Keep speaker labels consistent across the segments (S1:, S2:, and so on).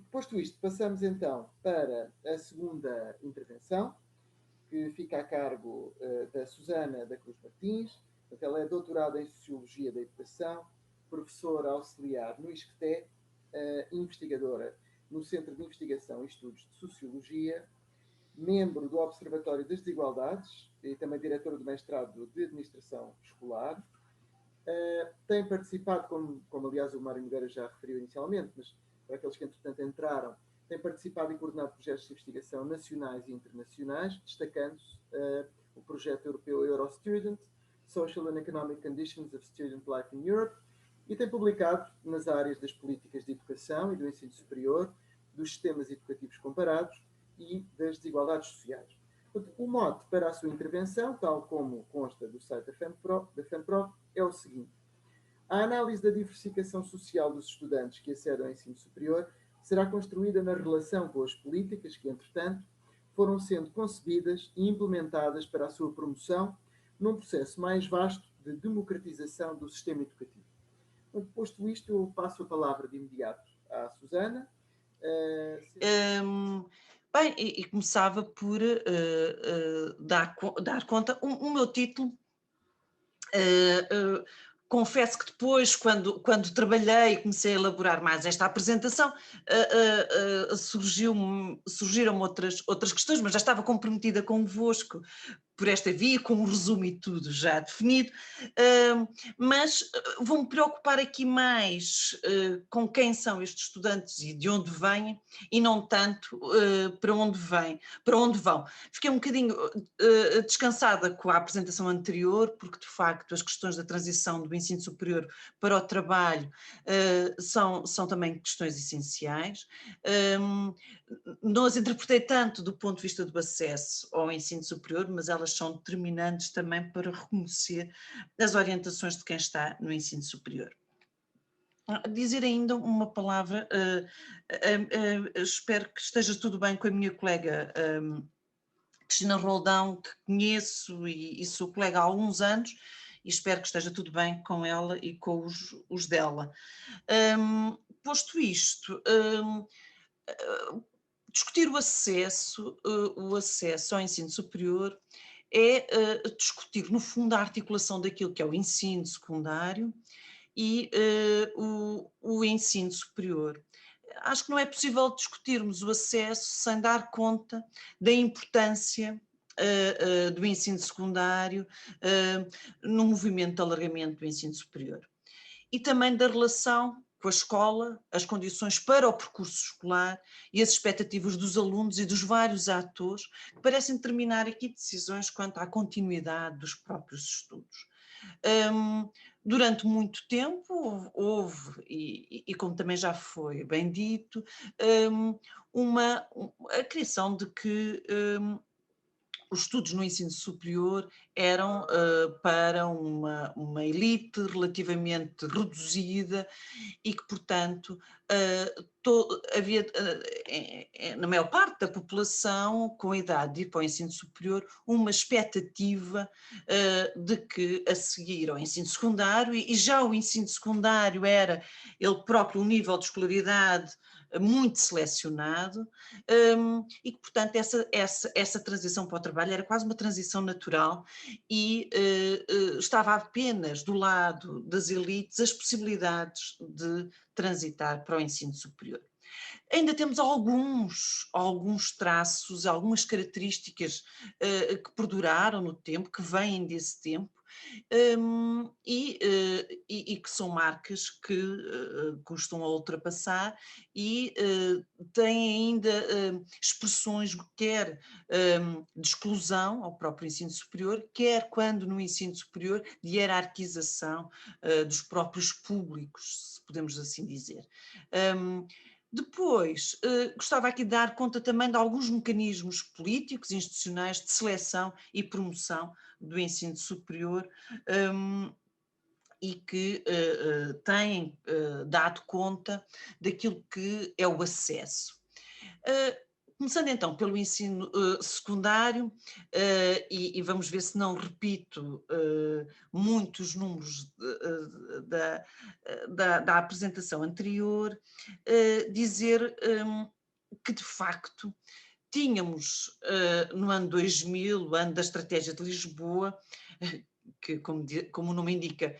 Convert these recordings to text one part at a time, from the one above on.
S1: Posto isto, passamos então para a segunda intervenção, que fica a cargo da Susana da Cruz Martins. Portanto, ela é doutorada em Sociologia da Educação, professora auxiliar no ISCTE, investigadora no Centro de Investigação e Estudos de Sociologia, membro do Observatório das Desigualdades e também diretora do mestrado de Administração Escolar. Tem participado, como aliás o Mário Nogueira já referiu inicialmente, mas para aqueles que entretanto entraram, tem participado e coordenado projetos de investigação nacionais e internacionais, destacando-se o projeto europeu EuroStudent, Social and Economic Conditions of Student Life in Europe, e tem publicado nas áreas das políticas de educação e do ensino superior, dos sistemas educativos comparados e das desigualdades sociais. Portanto, o mote para a sua intervenção, tal como consta do site da FENPROF, é o seguinte: a análise da diversificação social dos estudantes que acedem ao ensino superior será construída na relação com as políticas que, entretanto, foram sendo concebidas e implementadas para a sua promoção num processo mais vasto de democratização do sistema educativo. Posto isto, eu passo a palavra de imediato à Susana.
S2: Bem, e começava por dar conta. O meu título, confesso que depois, quando trabalhei e comecei a elaborar mais esta apresentação, surgiram outras questões, mas já estava comprometida convosco por esta via, com um resumo e tudo já definido, mas vou-me preocupar aqui mais com quem são estes estudantes e de onde vêm, e não tanto para onde vão. Fiquei um bocadinho descansada com a apresentação anterior, porque de facto as questões da transição do ensino superior para o trabalho são também questões essenciais. Não as interpretei tanto do ponto de vista do acesso ao ensino superior, mas elas são determinantes também para reconhecer as orientações de quem está no ensino superior. Dizer ainda uma palavra, espero que esteja tudo bem com a minha colega Cristina Roldão, que conheço e sou colega há alguns anos, e espero que esteja tudo bem com ela e com os dela. Posto isto, discutir o acesso ao ensino superior é discutir, no fundo, a articulação daquilo que é o ensino secundário e o ensino superior. Acho que não é possível discutirmos o acesso sem dar conta da importância do ensino secundário no movimento de alargamento do ensino superior. E também da relação com a escola, as condições para o percurso escolar e as expectativas dos alunos e dos vários atores que parecem determinar aqui decisões quanto à continuidade dos próprios estudos. Durante muito tempo houve, e como também já foi bem dito, a criação de que os estudos no ensino superior eram para uma elite relativamente reduzida e que, portanto, havia, na maior parte da população com a idade de ir para o ensino superior, uma expectativa de que a seguir ao ensino secundário, e já o ensino secundário era ele próprio um nível de escolaridade muito selecionado, e que, portanto, essa transição para o trabalho era quase uma transição natural e estava apenas do lado das elites as possibilidades de transitar para o ensino superior. Ainda temos alguns traços, algumas características que perduraram no tempo, que vêm desse tempo, e que são marcas que custam a ultrapassar e têm ainda expressões quer de exclusão ao próprio ensino superior, quer quando no ensino superior de hierarquização dos próprios públicos, se podemos assim dizer. Depois, gostava aqui de dar conta também de alguns mecanismos políticos e institucionais de seleção e promoção do ensino superior e que têm dado conta daquilo que é o acesso. Começando então pelo ensino secundário, e vamos ver se não repito muitos números da apresentação anterior, dizer que de facto tínhamos no ano 2000, o ano da Estratégia de Lisboa, que, como o nome indica,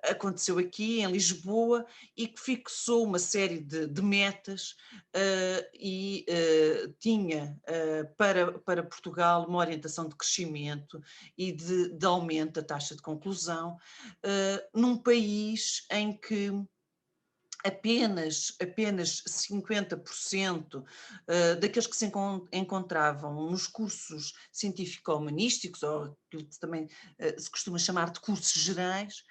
S2: aconteceu aqui em Lisboa e que fixou uma série de metas e tinha para Portugal uma orientação de crescimento e de aumento da taxa de conclusão, num país em que apenas 50% daqueles que se encontravam nos cursos científico-humanísticos, ou aquilo que também se costuma chamar de cursos gerais,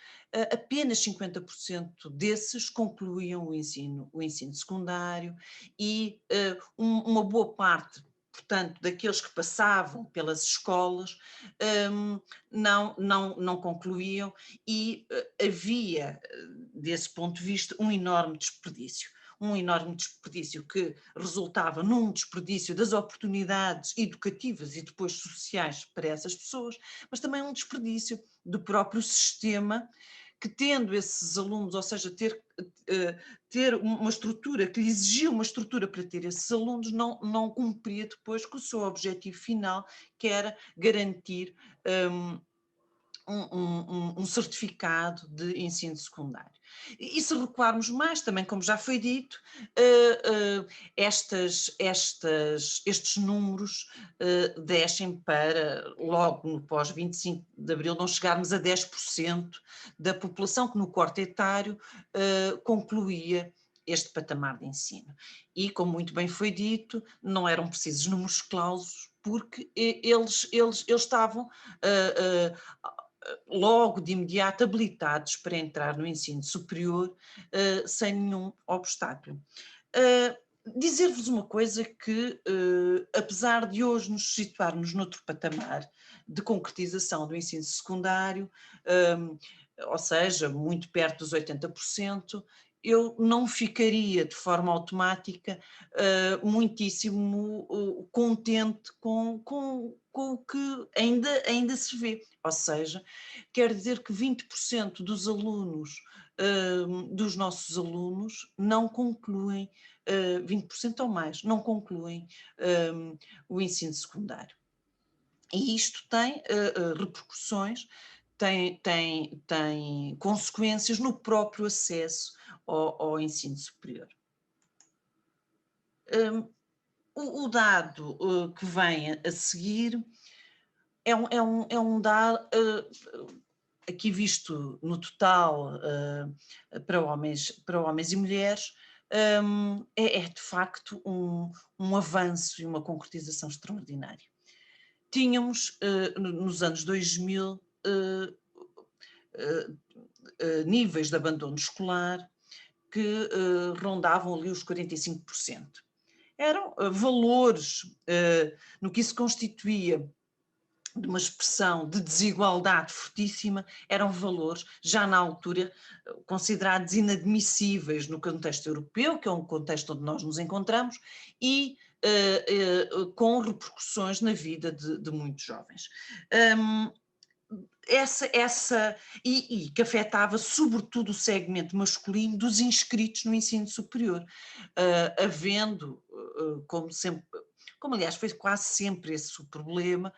S2: apenas 50% desses concluíam o ensino secundário e uma boa parte, portanto, daqueles que passavam pelas escolas não concluíam e havia, desse ponto de vista, um enorme desperdício que resultava num desperdício das oportunidades educativas e depois sociais para essas pessoas, mas também um desperdício do próprio sistema que, tendo esses alunos, ou seja, ter uma estrutura, que lhe exigia uma estrutura para ter esses alunos, não cumpria depois com o seu objetivo final, que era garantir um certificado de ensino secundário. E se recuarmos mais, também como já foi dito, estes números descem para, logo no pós-25 de Abril, não chegarmos a 10% da população que no corte etário concluía este patamar de ensino. E, como muito bem foi dito, não eram precisos números clausos, porque eles estavam logo de imediato habilitados para entrar no ensino superior sem nenhum obstáculo. Dizer-vos uma coisa que, apesar de hoje nos situarmos noutro patamar de concretização do ensino secundário, ou seja, muito perto dos 80%, eu não ficaria de forma automática muitíssimo contente com o que ainda se vê. Ou seja, quer dizer que 20% dos alunos, dos nossos alunos, não concluem, 20% ou mais, não concluem o ensino secundário. E isto tem repercussões, tem consequências no próprio acesso ao ensino superior. O dado que vem a seguir é um dado, aqui visto no total para homens e mulheres, é de facto um avanço e uma concretização extraordinária. Tínhamos nos anos 2000 níveis de abandono escolar que rondavam ali os 45%. Eram valores no que isso constituía de uma expressão de desigualdade fortíssima, eram valores já na altura considerados inadmissíveis no contexto europeu, que é um contexto onde nós nos encontramos, e com repercussões na vida de muitos jovens. E que afetava sobretudo o segmento masculino dos inscritos no ensino superior, havendo, como aliás foi quase sempre esse o problema,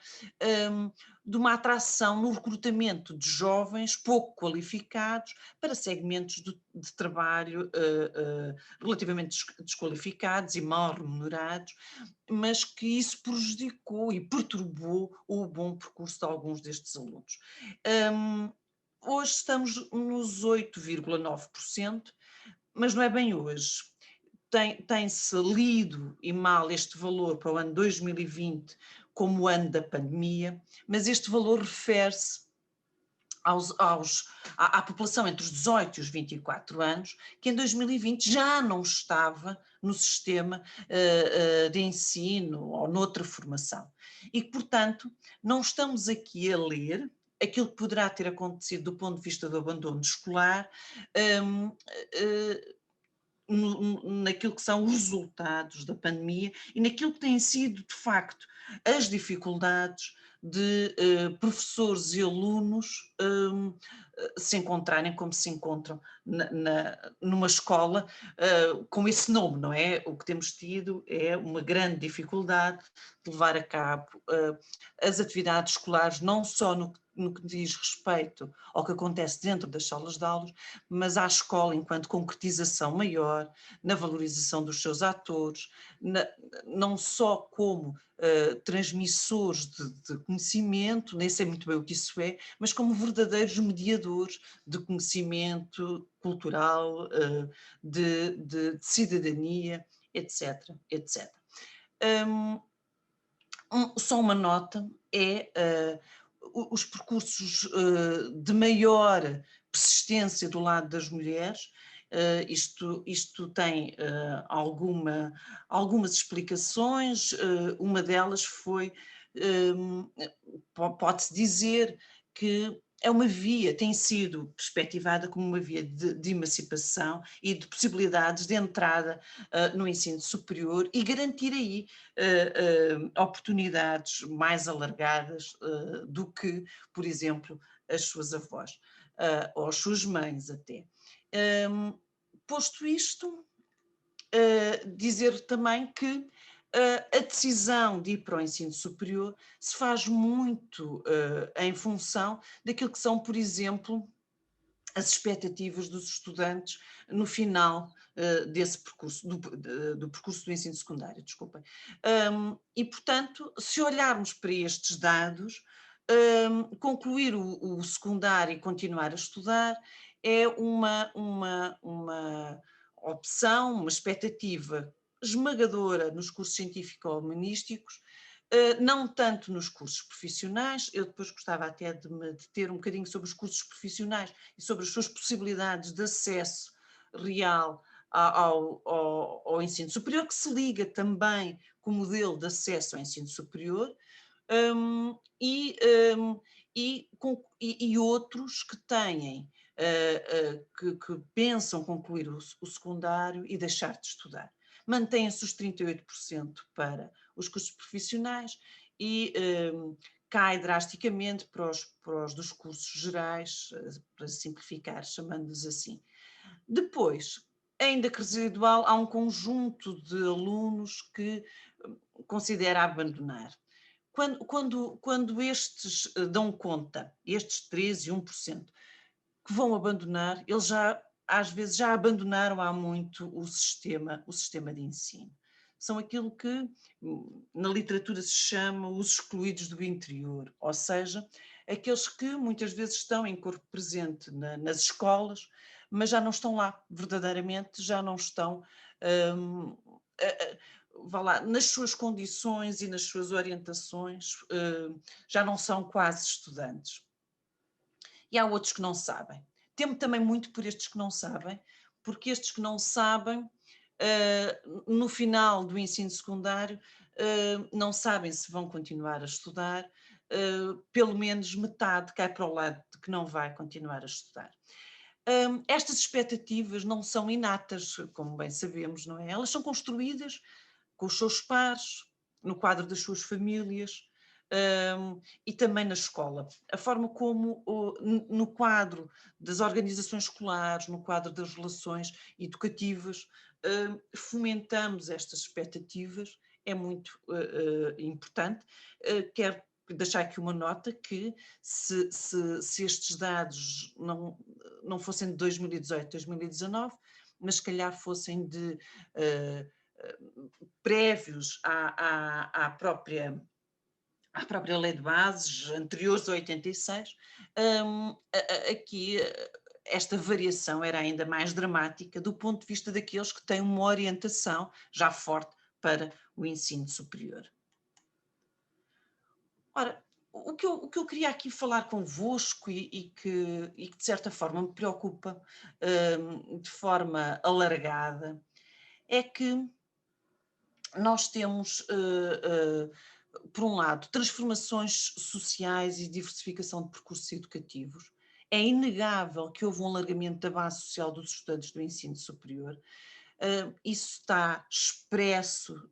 S2: de uma atração no recrutamento de jovens pouco qualificados para segmentos de trabalho relativamente desqualificados e mal remunerados, mas que isso prejudicou e perturbou o bom percurso de alguns destes alunos. Hoje estamos nos 8,9%, mas não é bem hoje. Tem-se lido e mal este valor para o ano 2020 como o ano da pandemia, mas este valor refere-se à população entre os 18 e os 24 anos, que em 2020 já não estava no sistema de ensino ou noutra formação. E que, portanto, não estamos aqui a ler aquilo que poderá ter acontecido do ponto de vista do abandono escolar, naquilo que são os resultados da pandemia e naquilo que têm sido, de facto, as dificuldades de professores e alunos se encontrarem como se encontram numa escola com esse nome, não é? O que temos tido é uma grande dificuldade de levar a cabo as atividades escolares, não só no que diz respeito ao que acontece dentro das salas de aulas, mas à escola enquanto concretização maior, na valorização dos seus atores, não só como transmissores de conhecimento, nem sei muito bem o que isso é, mas como verdadeiros mediadores de conhecimento cultural, de cidadania, etc, etc. Só uma nota é os percursos de maior persistência do lado das mulheres. Isto tem algumas explicações. Uma delas foi, pode-se dizer que é uma via, tem sido perspectivada como uma via de emancipação e de possibilidades de entrada no ensino superior e garantir aí oportunidades mais alargadas do que, por exemplo, as suas avós ou as suas mães até. Posto isto, dizer também que a decisão de ir para o ensino superior se faz muito em função daquilo que são, por exemplo, as expectativas dos estudantes no final desse percurso, do percurso do ensino secundário, desculpem. E, portanto, se olharmos para estes dados, concluir o secundário e continuar a estudar é uma opção, uma expectativa esmagadora nos cursos científico-humanísticos, não tanto nos cursos profissionais. Eu depois gostava até de me deter um bocadinho sobre os cursos profissionais e sobre as suas possibilidades de acesso real ao ensino superior, que se liga também com o modelo de acesso ao ensino superior, e outros que têm, que pensam concluir o secundário e deixar de estudar. Mantém-se os 38% para os cursos profissionais e cai drasticamente para os dos cursos gerais, para simplificar, chamando-lhes assim. Depois, ainda que residual, há um conjunto de alunos que considera abandonar. Quando estes dão conta, estes 13% e 1%, que vão abandonar, eles às vezes já abandonaram há muito o sistema de ensino. São aquilo que na literatura se chama os excluídos do interior, ou seja, aqueles que muitas vezes estão em corpo presente nas escolas, mas já não estão lá verdadeiramente, já não estão vá lá, nas suas condições e nas suas orientações, já não são quase estudantes. E há outros que não sabem. Temo também muito por estes que não sabem, porque estes que não sabem, no final do ensino secundário, não sabem se vão continuar a estudar, pelo menos metade cai para o lado de que não vai continuar a estudar. Estas expectativas não são inatas, como bem sabemos, não é? Elas são construídas com os seus pares, no quadro das suas famílias, e também na escola. A forma como, no quadro das organizações escolares, no quadro das relações educativas, fomentamos estas expectativas é muito importante. Quero deixar aqui uma nota que se estes dados não fossem de 2018, 2019, mas se calhar fossem de prévios à própria lei de bases, anteriores a 86, aqui esta variação era ainda mais dramática do ponto de vista daqueles que têm uma orientação já forte para o ensino superior. Ora, o que eu queria aqui falar convosco e que de certa forma me preocupa de forma alargada é que nós temos, por um lado, transformações sociais e diversificação de percursos educativos. É inegável que houve um alargamento da base social dos estudantes do ensino superior. isso está expresso,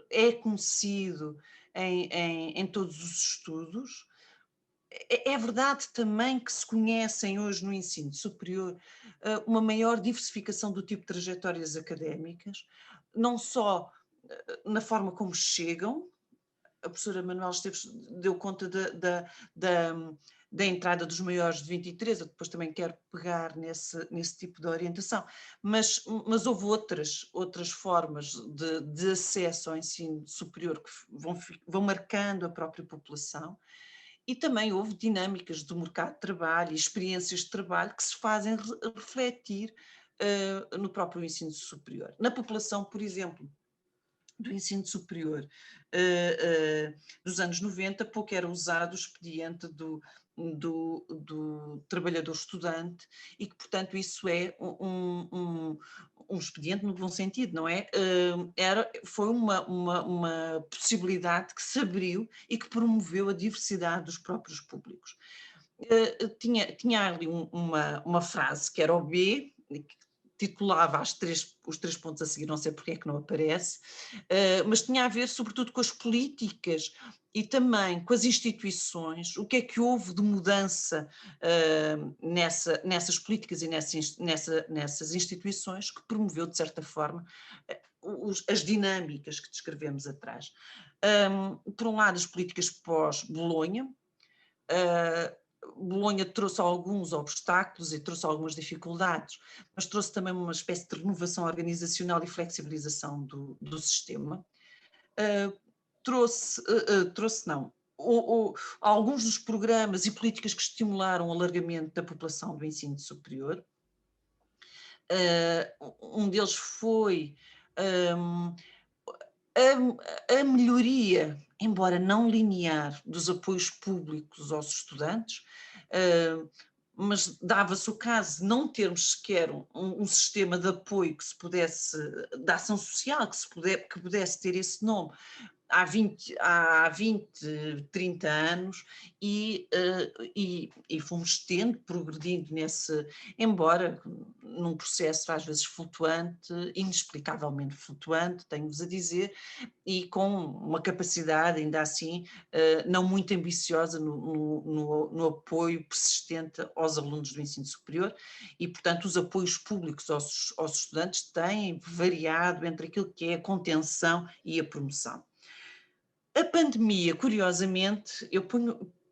S2: é conhecido em todos os estudos. É verdade também que se conhecem hoje no ensino superior uma maior diversificação do tipo de trajetórias académicas, não só na forma como chegam. A professora Manuel Esteves deu conta da, da entrada dos maiores de 23, eu depois também quero pegar nesse tipo de orientação, mas houve outras formas de acesso ao ensino superior que vão marcando a própria população. E também houve dinâmicas do mercado de trabalho e experiências de trabalho que se fazem refletir no próprio ensino superior. Na população, por exemplo, do ensino superior dos anos 90, pouco era usado o expediente do trabalhador estudante e que, portanto, isso é um expediente no bom sentido, não é? Foi uma possibilidade que se abriu e que promoveu a diversidade dos próprios públicos. Tinha ali uma frase que era o B, que titulava os três pontos a seguir, não sei porque é que não aparece, mas tinha a ver sobretudo com as políticas e também com as instituições, o que é que houve de mudança nessas políticas e nessas instituições que promoveu, de certa forma, as dinâmicas que descrevemos atrás. Por um lado, as políticas pós-Bolonha. Bolonha trouxe alguns obstáculos e trouxe algumas dificuldades, mas trouxe também uma espécie de renovação organizacional e flexibilização do sistema. Alguns dos programas e políticas que estimularam o alargamento da população do ensino superior. Um deles foi a melhoria, embora não linear, dos apoios públicos aos estudantes, mas dava-se o caso de não termos sequer um sistema de apoio que se pudesse, de ação social, que pudesse ter esse nome, há 20, 30 anos e fomos tendo, progredindo embora num processo às vezes flutuante, inexplicavelmente flutuante, tenho-vos a dizer, e com uma capacidade ainda assim não muito ambiciosa no apoio persistente aos alunos do ensino superior e, portanto, os apoios públicos aos estudantes têm variado entre aquilo que é a contenção e a promoção. A pandemia, curiosamente,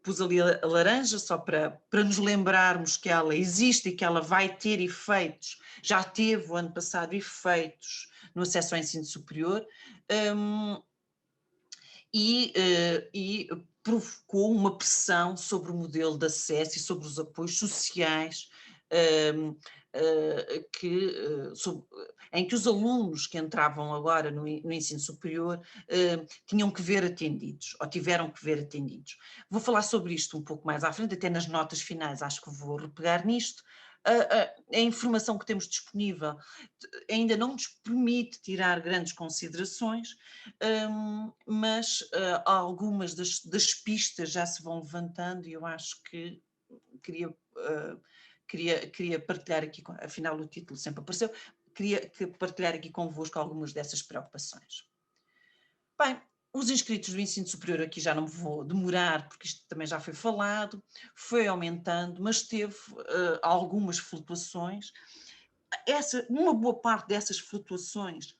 S2: pus ali a laranja só para nos lembrarmos que ela existe e que ela vai ter efeitos, já teve o ano passado efeitos no acesso ao ensino superior e provocou uma pressão sobre o modelo de acesso e sobre os apoios sociais em que os alunos que entravam agora no ensino superior tinham que ver atendidos, ou tiveram que ver atendidos. Vou falar sobre isto um pouco mais à frente, até nas notas finais acho que vou repegar nisto. A informação que temos disponível ainda não nos permite tirar grandes considerações, mas algumas das pistas já se vão levantando e eu acho que queria partilhar aqui, afinal o título sempre apareceu, queria partilhar aqui convosco algumas dessas preocupações. Bem, os inscritos do ensino superior, aqui já não me vou demorar, porque isto também já foi falado, foi aumentando, mas teve algumas flutuações. Uma boa parte dessas flutuações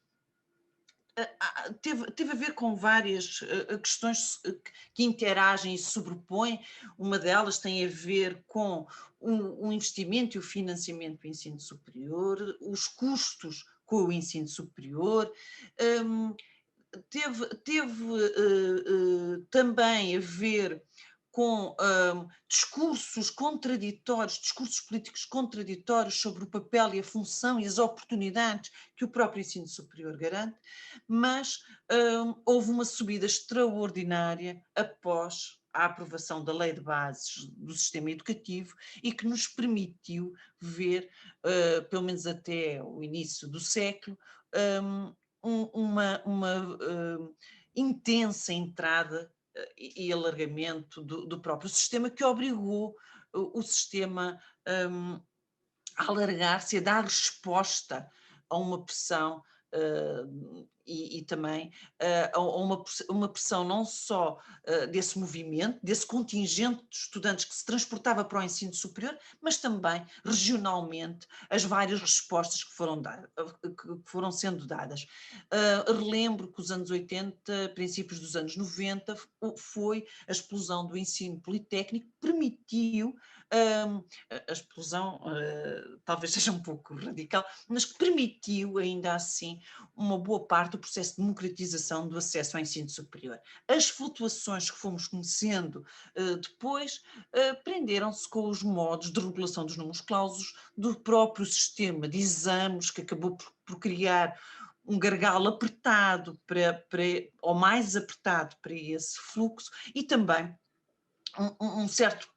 S2: teve a ver com várias questões que interagem e se sobrepõem. Uma delas tem a ver com o investimento e o financiamento do ensino superior, os custos com o ensino superior. Teve também a ver com discursos contraditórios, discursos políticos contraditórios sobre o papel e a função e as oportunidades que o próprio ensino superior garante, mas houve uma subida extraordinária após a aprovação da Lei de Bases do Sistema Educativo e que nos permitiu ver, pelo menos até o início do século, uma intensa entrada e alargamento do próprio sistema que obrigou o sistema a alargar-se, a dar resposta a uma pressão e também a uma pressão não só desse movimento, desse contingente de estudantes que se transportava para o ensino superior, mas também regionalmente as várias respostas que foram sendo dadas. Relembro que os anos 80, princípios dos anos 90, foi a explosão do ensino politécnico que permitiu a explosão, talvez seja um pouco radical, mas que permitiu ainda assim uma boa parte do processo de democratização do acesso ao ensino superior. As flutuações que fomos conhecendo depois prenderam-se com os modos de regulação dos números clausos, do próprio sistema de exames, que acabou por criar um gargalo apertado ou mais apertado para esse fluxo, e também um certo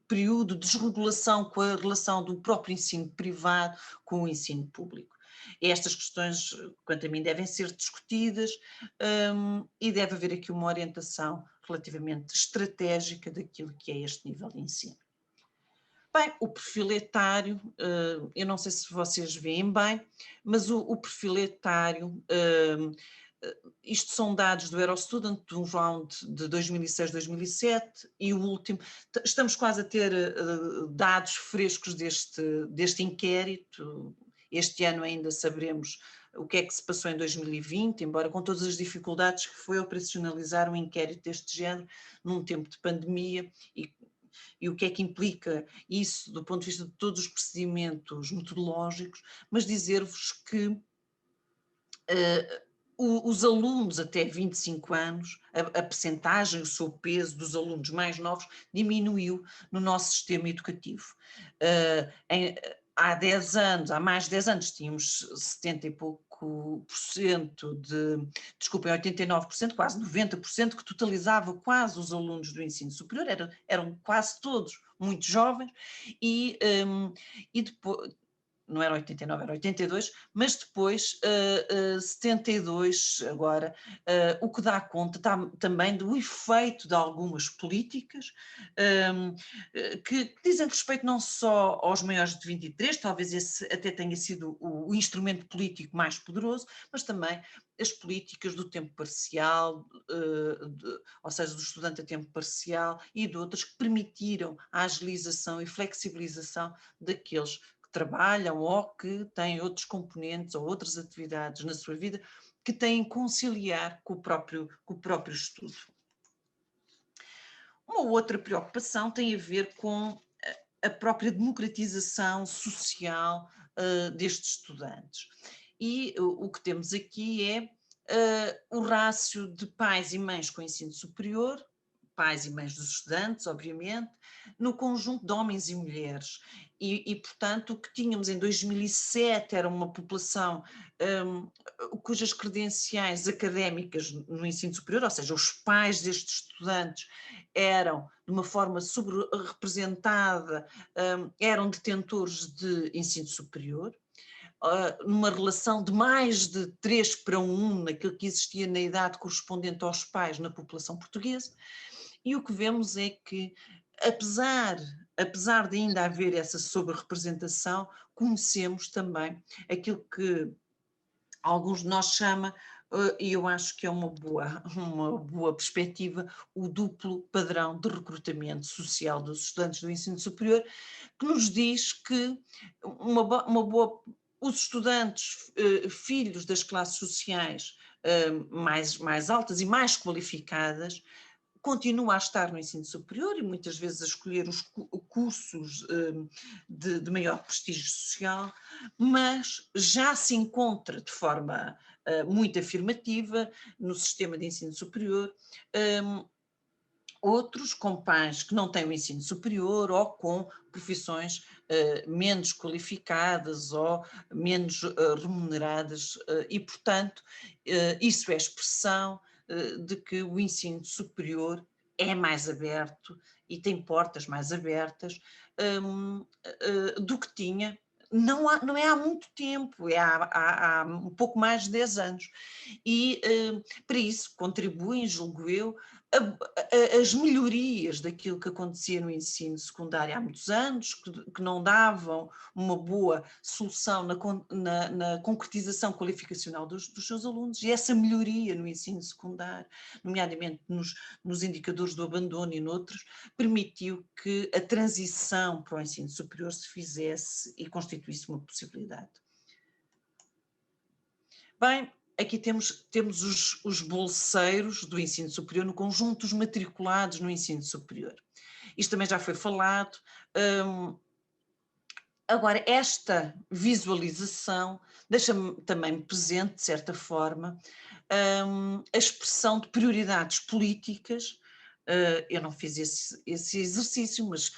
S2: período de desregulação com a relação do próprio ensino privado com o ensino público. Estas questões, quanto a mim, devem ser discutidas e deve haver aqui uma orientação relativamente estratégica daquilo que é este nível de ensino. Bem, o perfil etário, eu não sei se vocês veem bem, mas o perfil etário, isto são dados do Eurostudent, do round de 2006-2007 e o último, estamos quase a ter dados frescos deste inquérito. Este ano ainda saberemos o que é que se passou em 2020, embora com todas as dificuldades que foi operacionalizar um inquérito deste género num tempo de pandemia e o que é que implica isso do ponto de vista de todos os procedimentos metodológicos, mas dizer-vos que os alunos até 25 anos, a percentagem, o seu peso dos alunos mais novos diminuiu no nosso sistema educativo. Há 10 anos, há mais de 10 anos, tínhamos 70 e pouco por cento desculpem, 89%, quase 90%, que totalizava quase os alunos do ensino superior, eram quase todos muito jovens, e depois, não era 89, era 82, mas depois 72 agora, o que dá conta também do efeito de algumas políticas que dizem respeito não só aos maiores de 23, talvez esse até tenha sido o instrumento político mais poderoso, mas também as políticas do tempo parcial, ou seja, do estudante a tempo parcial e de outras que permitiram a agilização e flexibilização daqueles trabalham ou que têm outros componentes ou outras atividades na sua vida que têm que conciliar com o próprio estudo. Uma outra preocupação tem a ver com a própria democratização social destes estudantes. E o que temos aqui é o rácio de pais e mães com ensino superior, pais e mães dos estudantes, obviamente, no conjunto de homens e mulheres. E portanto, o que tínhamos em 2007 era uma população cujas credenciais académicas no ensino superior, ou seja, os pais destes estudantes eram, de uma forma subrepresentada, eram detentores de ensino superior, numa relação de mais de 3:1 naquilo que existia na idade correspondente aos pais na população portuguesa. E o que vemos é que, apesar de ainda haver essa sobre-representação, conhecemos também aquilo que alguns de nós chamam, e eu acho que é uma boa perspectiva, o duplo padrão de recrutamento social dos estudantes do ensino superior, que nos diz que os estudantes filhos das classes sociais mais altas e mais qualificadas continua a estar no ensino superior e muitas vezes a escolher os cursos de maior prestígio social, mas já se encontra de forma muito afirmativa no sistema de ensino superior outros com pais que não têm o ensino superior ou com profissões menos qualificadas ou menos remuneradas e, portanto, isso é expressão de que o ensino superior é mais aberto e tem portas mais abertas do que tinha. Não é há muito tempo, é há um pouco mais de 10 anos. E para isso contribuem, julgo eu, as melhorias daquilo que acontecia no ensino secundário há muitos anos, que não davam uma boa solução na concretização qualificacional dos seus alunos, e essa melhoria no ensino secundário, nomeadamente nos indicadores do abandono e noutros, permitiu que a transição para o ensino superior se fizesse e constituísse uma possibilidade. Bem, aqui temos os bolseiros do ensino superior no conjunto dos matriculados no ensino superior. Isto também já foi falado. Agora, esta visualização deixa-me também presente, de certa forma, a expressão de prioridades políticas. Eu não fiz esse exercício, mas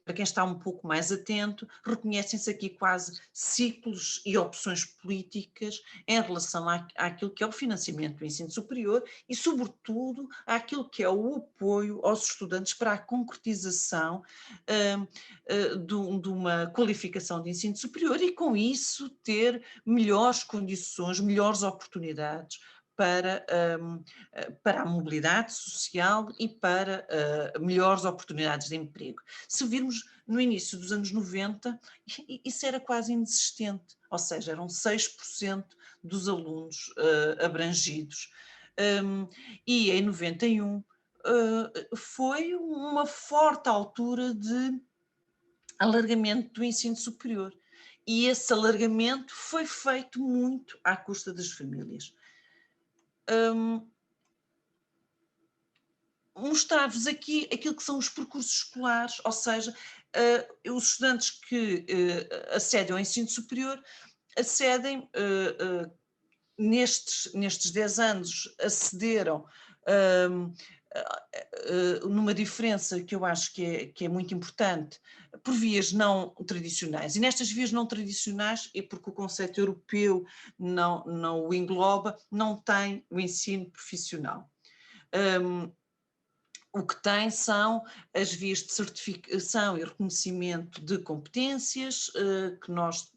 S2: para quem está um pouco mais atento, reconhecem-se aqui quase ciclos e opções políticas em relação àquilo que é o financiamento do ensino superior e, sobretudo, àquilo que é o apoio aos estudantes para a concretização de uma qualificação de ensino superior e, com isso, ter melhores condições, melhores oportunidades para a mobilidade social e para melhores oportunidades de emprego. Se virmos no início dos anos 90, isso era quase inexistente, ou seja, eram 6% dos alunos abrangidos. E em 91 foi uma forte altura de alargamento do ensino superior. E esse alargamento foi feito muito à custa das famílias. Mostrar-vos aqui aquilo que são os percursos escolares, ou seja, os estudantes que acedem ao ensino superior acedem, nestes 10 anos, acederam numa diferença que eu acho que é muito importante, por vias não tradicionais. E nestas vias não tradicionais, é porque o conceito europeu não o engloba, não tem o ensino profissional. O que tem são as vias de certificação e reconhecimento de competências, que nós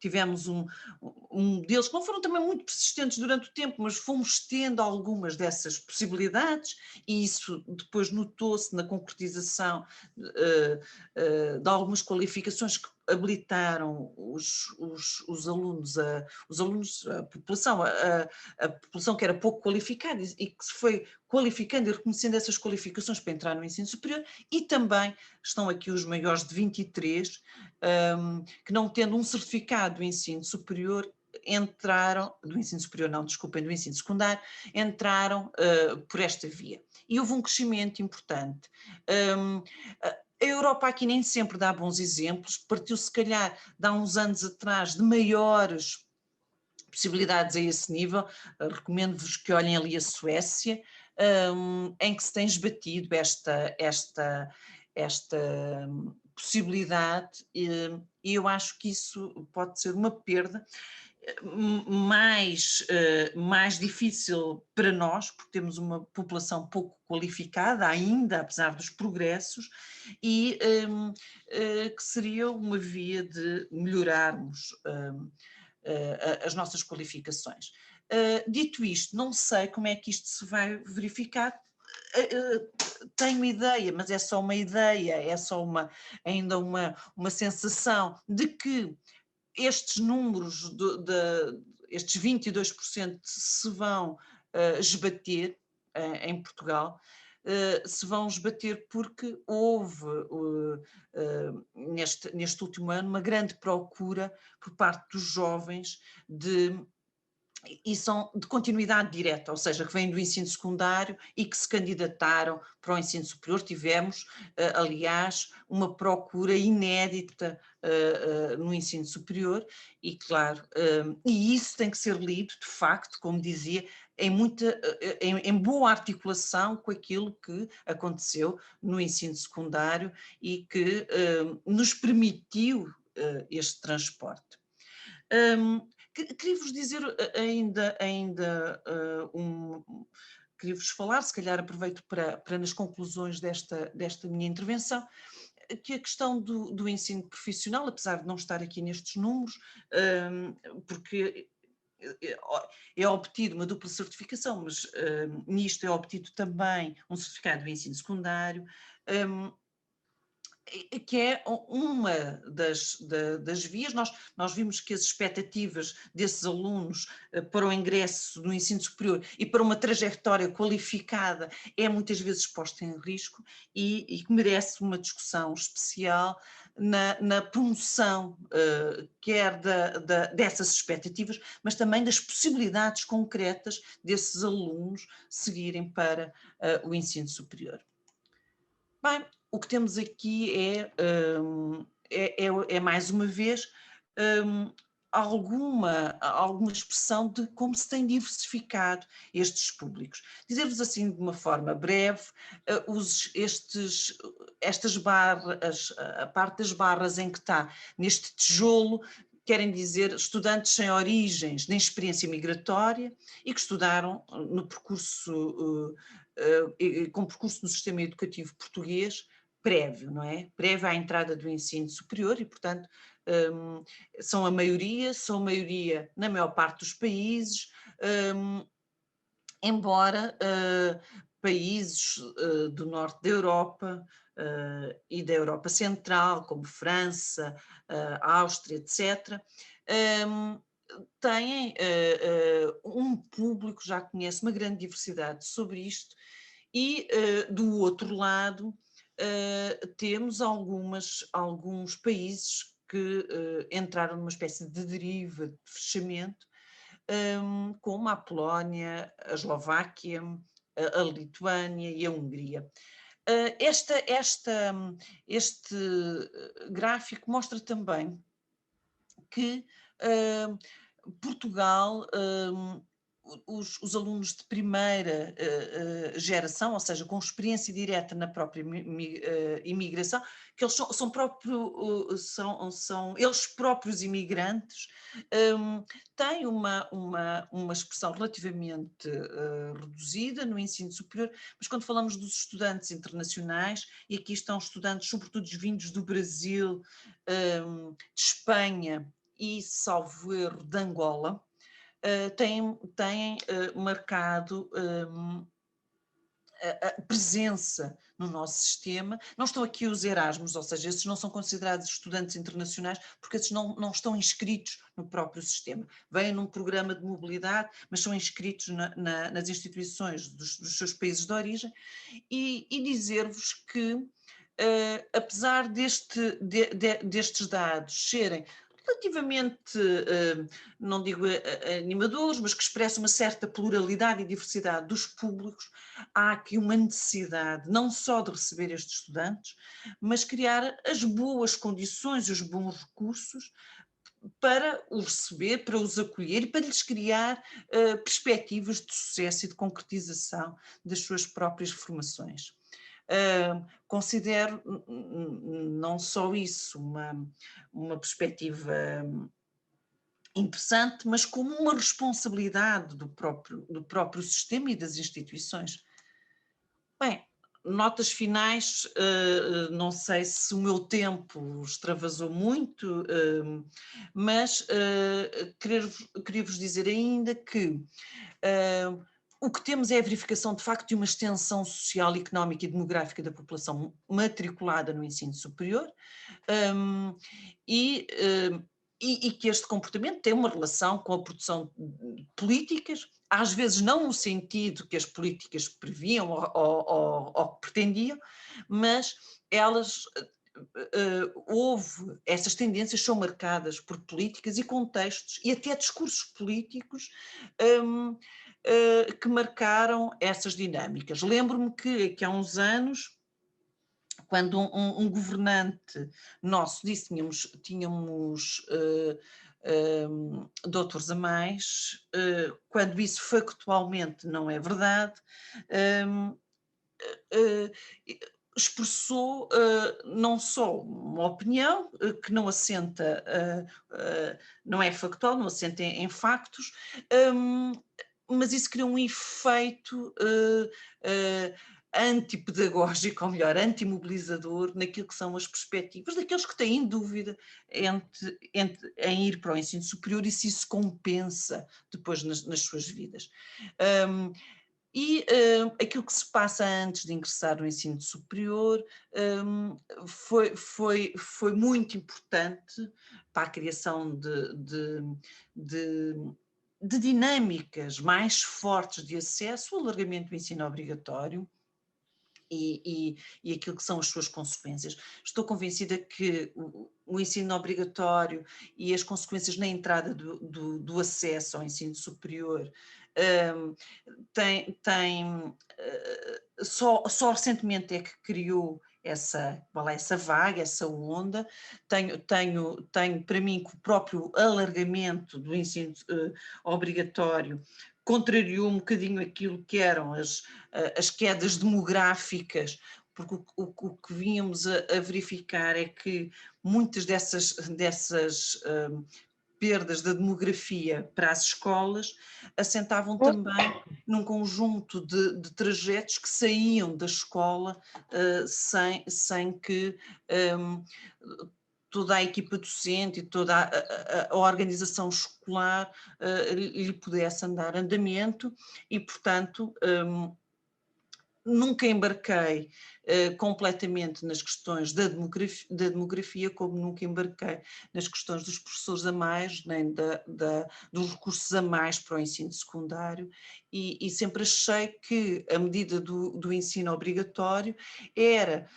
S2: tivemos um deles, que não foram também muito persistentes durante o tempo, mas fomos tendo algumas dessas possibilidades, e isso depois notou-se na concretização de algumas qualificações que habilitaram os alunos, a população, a população que era pouco qualificada e que se foi qualificando e reconhecendo essas qualificações para entrar no ensino superior, e também estão aqui os maiores de 23, que não tendo um certificado do ensino superior, entraram, do ensino superior não, desculpem, do ensino secundário, entraram por esta via. E houve um crescimento importante. A Europa aqui nem sempre dá bons exemplos, partiu se calhar de há uns anos atrás de maiores possibilidades a esse nível. Recomendo-vos que olhem ali a Suécia, em que se tem esbatido esta possibilidade, e eu acho que isso pode ser uma perda mais difícil para nós, porque temos uma população pouco qualificada ainda, apesar dos progressos, e que seria uma via de melhorarmos as nossas qualificações. Dito isto, não sei como é que isto se vai verificar. Tenho ideia, mas é só uma ideia, é só ainda uma sensação de que estes números, estes 22% se vão esbater em Portugal, se vão esbater porque houve, neste último ano, uma grande procura por parte dos jovens e são de continuidade direta, ou seja, que vêm do ensino secundário e que se candidataram para o ensino superior. Tivemos, aliás, uma procura inédita no ensino superior e, claro, e isso tem que ser lido, de facto, como dizia, em boa articulação com aquilo que aconteceu no ensino secundário e que nos permitiu este transporte. Queria-vos dizer queria-vos falar, se calhar aproveito para nas conclusões desta minha intervenção, que a questão do ensino profissional, apesar de não estar aqui nestes números, porque é obtido uma dupla certificação, mas nisto é obtido também um certificado de ensino secundário, que é uma das vias. Nós vimos que as expectativas desses alunos para o ingresso no ensino superior e para uma trajetória qualificada é muitas vezes posta em risco e que merece uma discussão especial na promoção, quer dessas expectativas, mas também das possibilidades concretas desses alunos seguirem para o ensino superior. Bem, o que temos aqui é mais uma vez alguma expressão de como se tem diversificado estes públicos. Dizer-vos assim de uma forma breve, estas barras, a parte das barras em que está neste tijolo, querem dizer estudantes sem origens nem experiência migratória e que estudaram no percurso, com percurso no sistema educativo português prévio, não é? Prévio à entrada do ensino superior e, portanto, são a maioria na maior parte dos países, embora países do norte da Europa e da Europa Central, como França, Áustria, etc., têm um público, já conhece uma grande diversidade sobre isto, e do outro lado temos alguns países que entraram numa espécie de deriva, de fechamento, como a Polónia, a Eslováquia, a Lituânia e a Hungria. Este gráfico mostra também que Portugal, os alunos de primeira geração, ou seja, com experiência direta na própria imigração, que eles são eles próprios imigrantes, têm uma expressão relativamente reduzida no ensino superior, mas quando falamos dos estudantes internacionais, e aqui estão estudantes sobretudo vindos do Brasil, de Espanha e, salvo erro, de Angola, têm marcado a presença no nosso sistema. Não estão aqui os Erasmus, ou seja, esses não são considerados estudantes internacionais porque esses não estão inscritos no próprio sistema. Vêm num programa de mobilidade, mas são inscritos nas instituições dos seus países de origem, e dizer-vos que, apesar destes dados serem relativamente, não digo animadores, mas que expressam uma certa pluralidade e diversidade dos públicos, há aqui uma necessidade não só de receber estes estudantes, mas criar as boas condições, os bons recursos para os receber, para os acolher e para lhes criar perspectivas de sucesso e de concretização das suas próprias formações. Considero não só isso uma perspectiva interessante, mas como uma responsabilidade do próprio sistema e das instituições. Bem, notas finais, não sei se o meu tempo extravasou muito, mas queria-vos dizer ainda que o que temos é a verificação de facto de uma extensão social, económica e demográfica da população matriculada no ensino superior, e que este comportamento tem uma relação com a produção de políticas, às vezes não no sentido que as políticas previam ou pretendiam, mas elas essas tendências são marcadas por políticas e contextos e até discursos políticos que marcaram essas dinâmicas. Lembro-me que há uns anos, quando um governante nosso disse que tínhamos doutores a mais, quando isso factualmente não é verdade, expressou não só uma opinião que não assenta, não é factual, não assenta em factos, mas isso criou um efeito antipedagógico, ou melhor, antimobilizador naquilo que são as perspectivas daqueles que têm dúvida em ir para o ensino superior e se isso compensa depois nas suas vidas. Um, aquilo que se passa antes de ingressar no ensino superior foi muito importante para a criação de, de dinâmicas mais fortes de acesso, o alargamento do ensino obrigatório, e aquilo que são as suas consequências. Estou convencida que o ensino obrigatório e as consequências na entrada do acesso ao ensino superior um, só recentemente é que criou essa vaga, essa onda. Tenho para mim que o próprio alargamento do ensino obrigatório contrariou um bocadinho aquilo que eram as quedas demográficas, porque o que vínhamos a verificar é que muitas dessas perdas da demografia para as escolas assentavam também num conjunto de trajetos que saíam da escola sem que toda a equipa docente e toda a organização escolar lhe pudesse dar andamento e, portanto, nunca embarquei completamente nas questões da demografia, como nunca embarquei nas questões dos professores a mais, nem dos recursos a mais para o ensino secundário, e sempre achei que a medida do ensino obrigatório era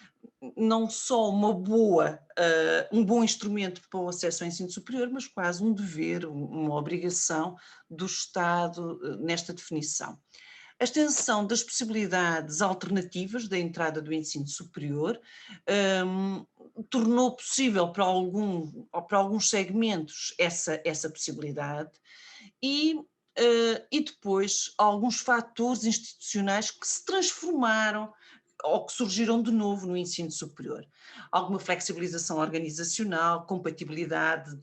S2: não só um bom instrumento para o acesso ao ensino superior, mas quase um dever, uma obrigação do Estado nesta definição. A extensão das possibilidades alternativas da entrada do ensino superior tornou possível para alguns segmentos essa possibilidade e depois alguns fatores institucionais que se transformaram ou que surgiram de novo no ensino superior. Alguma flexibilização organizacional, compatibilidade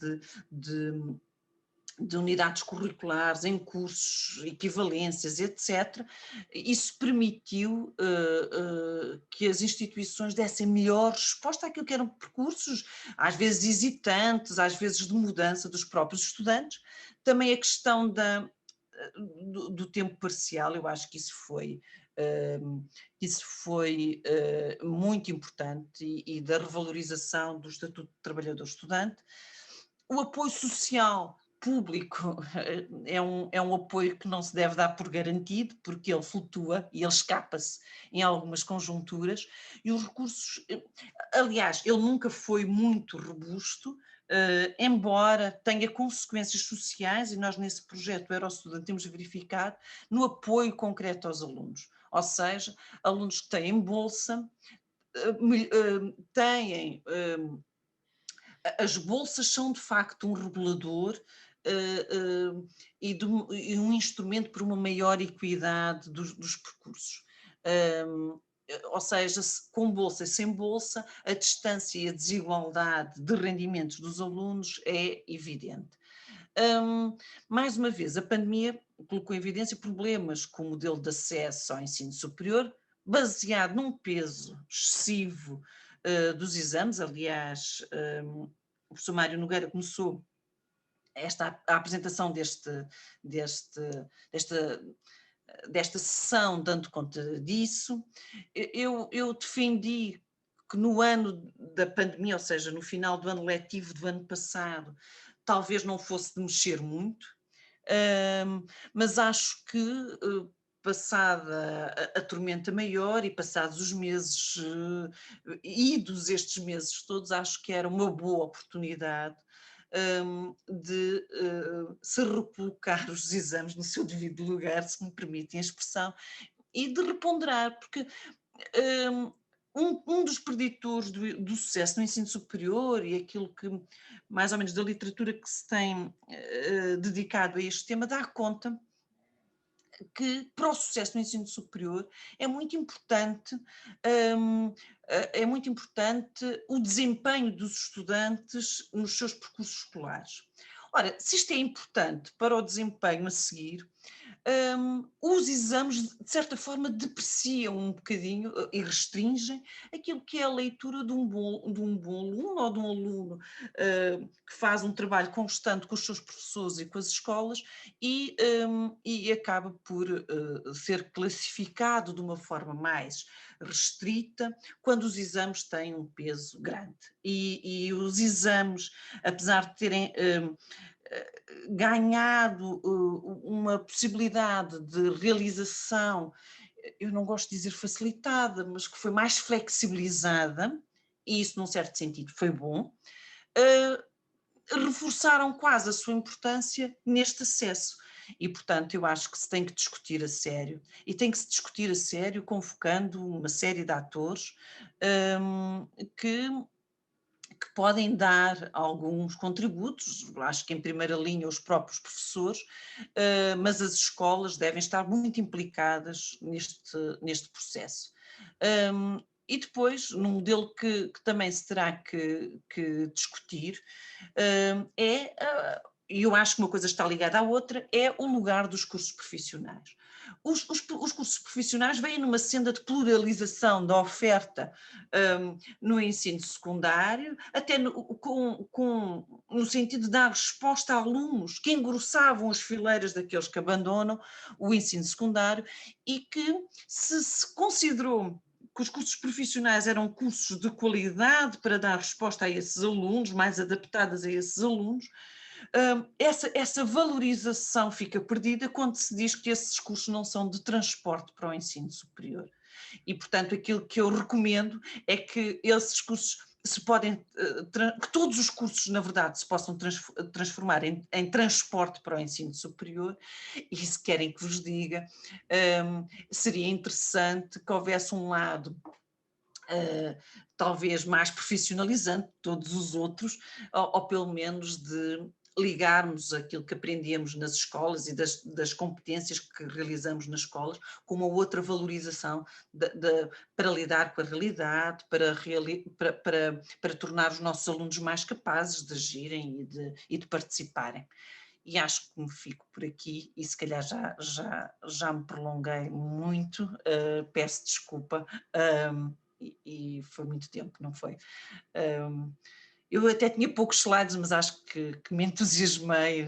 S2: de unidades curriculares em cursos, equivalências, etc. Isso permitiu que as instituições dessem melhor resposta àquilo que eram percursos, às vezes hesitantes, às vezes de mudança dos próprios estudantes. Também a questão do tempo parcial, eu acho que isso foi muito importante e da revalorização do Estatuto de Trabalhador-Estudante. O apoio social público é um apoio que não se deve dar por garantido, porque ele flutua e ele escapa-se em algumas conjunturas, e os recursos, aliás, ele nunca foi muito robusto, embora tenha consequências sociais, e nós nesse projeto Eurostudante temos verificado, no apoio concreto aos alunos, ou seja, alunos que têm bolsa, têm... As bolsas são de facto um regulador e um instrumento para uma maior equidade dos percursos. Ou seja, com bolsa e sem bolsa, a distância e a desigualdade de rendimentos dos alunos é evidente. Mais uma vez, a pandemia colocou em evidência problemas com o modelo de acesso ao ensino superior, baseado num peso excessivo dos exames. Aliás, o professor Mário Nogueira começou a apresentação desta sessão dando conta disso. Eu defendi que no ano da pandemia, ou seja, no final do ano letivo do ano passado, talvez não fosse de mexer muito, mas acho que passada a tormenta maior e passados os meses, idos estes meses todos, acho que era uma boa oportunidade de se recolocar os exames no seu devido lugar, se me permitem a expressão, e de reponderar, porque um dos preditores do sucesso no ensino superior e aquilo que, mais ou menos, da literatura que se tem dedicado a este tema, dá conta que para o sucesso no ensino superior é muito importante o desempenho dos estudantes nos seus percursos escolares. Ora, se isto é importante para o desempenho a seguir, os exames, de certa forma, depreciam um bocadinho e restringem aquilo que é a leitura de um bom aluno ou de um aluno que faz um trabalho constante com os seus professores e com as escolas e acaba por ser classificado de uma forma mais restrita quando os exames têm um peso grande. E os exames, apesar de terem ganhado uma possibilidade de realização, eu não gosto de dizer facilitada, mas que foi mais flexibilizada, e isso num certo sentido foi bom, eh, reforçaram quase a sua importância neste acesso. E, portanto, eu acho que se tem que discutir a sério, e tem que se discutir a sério convocando uma série de atores que podem dar alguns contributos, acho que em primeira linha os próprios professores, mas as escolas devem estar muito implicadas neste processo. E depois, num modelo que também se terá que discutir, e eu acho que uma coisa está ligada à outra, é o lugar dos cursos profissionais. Os cursos profissionais vêm numa senda de pluralização da oferta no ensino secundário, até no sentido de dar resposta a alunos que engrossavam as fileiras daqueles que abandonam o ensino secundário e que se considerou que os cursos profissionais eram cursos de qualidade para dar resposta a esses alunos, mais adaptadas a esses alunos, essa valorização fica perdida quando se diz que esses cursos não são de transporte para o ensino superior. E, portanto, aquilo que eu recomendo é que esses cursos se podem, que todos os cursos, na verdade, se possam transformar em transporte para o ensino superior, e se querem que vos diga, seria interessante que houvesse um lado talvez mais profissionalizante de todos os outros, ou pelo menos de ligarmos aquilo que aprendíamos nas escolas e das competências que realizamos nas escolas com uma outra valorização para lidar com a realidade, para tornar os nossos alunos mais capazes de agirem e de participarem. E acho que me fico por aqui e se calhar já me prolonguei muito, peço desculpa, e foi muito tempo, não foi? Eu até tinha poucos slides, mas acho que me entusiasmei